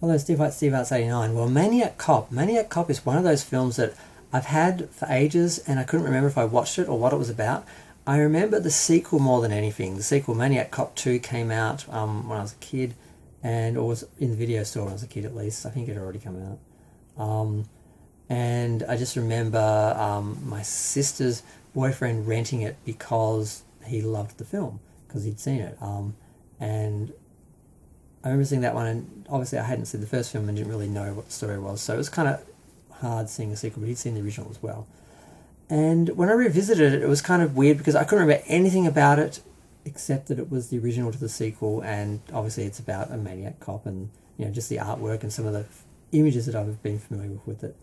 Although Steve Hart's 89. Well, Maniac Cop. Maniac Cop is one of those films that I've had for ages, and I couldn't remember if I watched it or what it was about. I remember the sequel more than anything. The sequel, Maniac Cop 2, came out when I was a kid, or was in the video store when I was a kid at least. I think it had already come out. And I just remember my sister's boyfriend renting it because he loved the film, because he'd seen it. And I remember seeing that one, and obviously I hadn't seen the first film and didn't really know what the story was, so it was kind of hard seeing a sequel, but he'd seen the original as well. And when I revisited it, it was kind of weird because I couldn't remember anything about it except that it was the original to the sequel, and obviously it's about a maniac cop and, you know, just the artwork and some of the images that I've been familiar with it.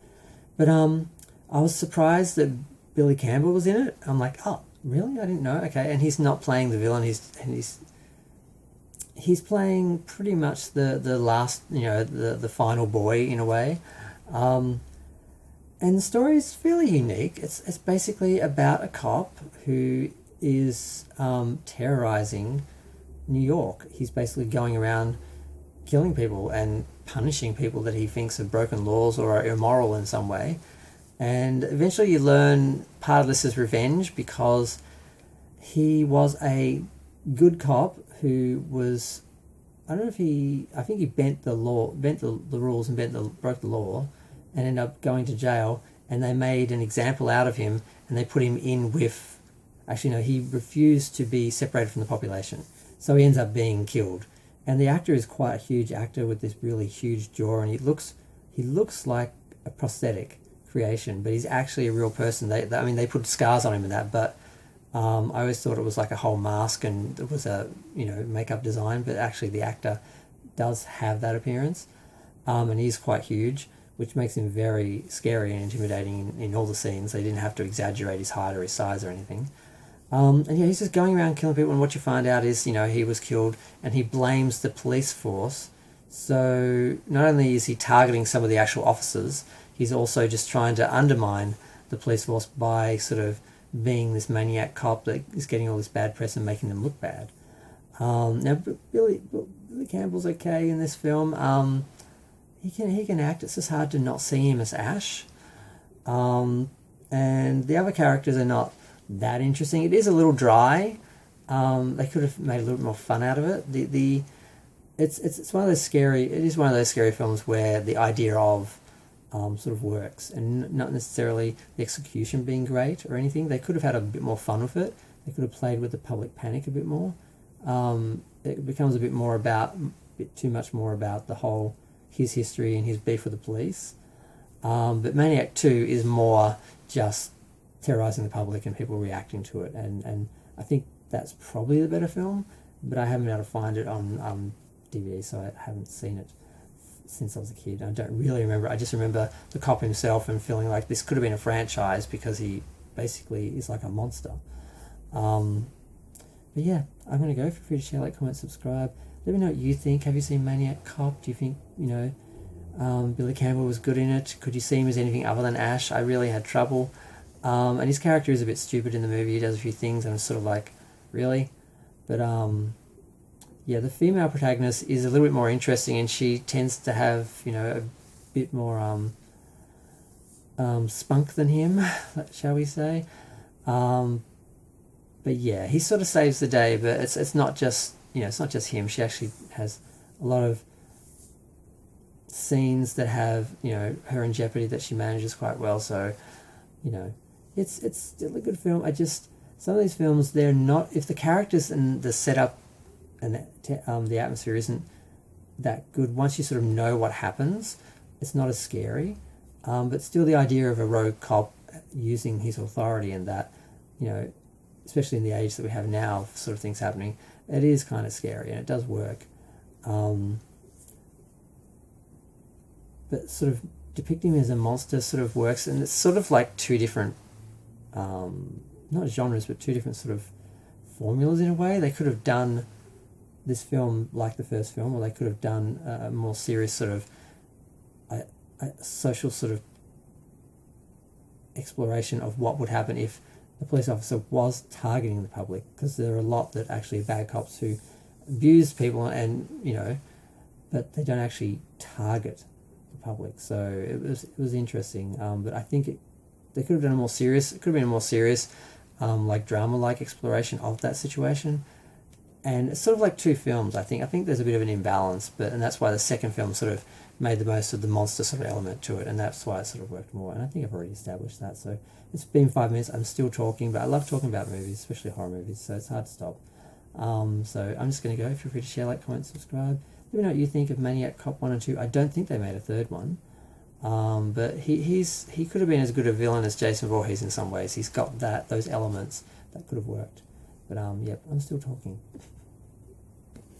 But I was surprised that Billy Campbell was in it. I'm like, oh, really? I didn't know. Okay, and he's not playing the villain. He's playing pretty much the last, you know, the final boy in a way. And the story is fairly unique. It's basically about a cop who is terrorizing New York. He's basically going around killing people and punishing people that he thinks have broken laws or are immoral in some way. And eventually you learn part of this is revenge, because he was a good cop who was, I don't know if I think he bent the rules and broke the law, and ended up going to jail, and they made an example out of him, and they put him in with, actually no, he refused to be separated from the population, so he ends up being killed. And the actor is quite a huge actor with this really huge jaw, and he looks like a prosthetic creation, but he's actually a real person. They put scars on him and that, but I always thought it was like a whole mask and it was a, you know, makeup design, but actually the actor does have that appearance, and he's quite huge, which makes him very scary and intimidating in all the scenes. They didn't have to exaggerate his height or his size or anything. And yeah, he's just going around killing people, and what you find out is, you know, he was killed and he blames the police force. So not only is he targeting some of the actual officers, he's also just trying to undermine the police force by sort of being this maniac cop that is getting all this bad press and making them look bad. Now Billy Campbell's okay in this film. He can act. It's just hard to not see him as Ash. And the other characters are not that interesting. It is a little dry. They could have made a little bit more fun out of it. It's one of those scary. It is one of those scary films where the idea of sort of works, and not necessarily the execution being great or anything. They could have had a bit more fun with it. They could have played with the public panic a bit more. It becomes a bit too much more about the whole his history and his beef with the police. But Maniac 2 is more just terrorizing the public and people reacting to it, and I think that's probably the better film, but I haven't been able to find it on DVD, so I haven't seen it since I was a kid. I don't really remember. I just remember the cop himself and feeling like this could have been a franchise because he basically is like a monster. But yeah, I'm going to go. Feel free to share, like, comment, subscribe. Let me know what you think. Have you seen Maniac Cop? Do you think, you know, Billy Campbell was good in it? Could you see him as anything other than Ash? I really had trouble. And his character is a bit stupid in the movie. He does a few things and it's sort of like, really? But yeah, the female protagonist is a little bit more interesting, and she tends to have, you know, a bit more spunk than him, shall we say. But yeah, he sort of saves the day, but it's not just, you know, it's not just him. She actually has a lot of scenes that have, you know, her in jeopardy that she manages quite well. So, you know, it's still a good film. Some of these films, they're not, if the characters and the setup and the atmosphere isn't that good, once you sort of know what happens, it's not as scary. But still, the idea of a rogue cop using his authority and that, you know, especially in the age that we have now, sort of things happening, it is kind of scary and it does work. But sort of depicting him as a monster sort of works, and it's sort of like two different, not genres, but two different sort of formulas in a way. They could have done this film like the first film, or they could have done a more serious sort of a social sort of exploration of what would happen if the police officer was targeting the public, because there are a lot that actually are bad cops who abuse people and, you know, but they don't actually target the public. So it was interesting. But I think they could have done a more serious. It could have been a more serious, like drama-like exploration of that situation. And it's sort of like two films. I think there's a bit of an imbalance, and that's why the second film sort of made the most of the monster sort of element to it, and that's why it sort of worked more. And I think I've already established that. So it's been 5 minutes. I'm still talking, but I love talking about movies, especially horror movies. So it's hard to stop. So I'm just going to go. Feel free to share, like, comment, subscribe. Let me know what you think of Maniac Cop 1 and 2. I don't think they made a third one. But he could have been as good a villain as Jason Voorhees in some ways. He's got those elements that could have worked. But yep, I'm still talking.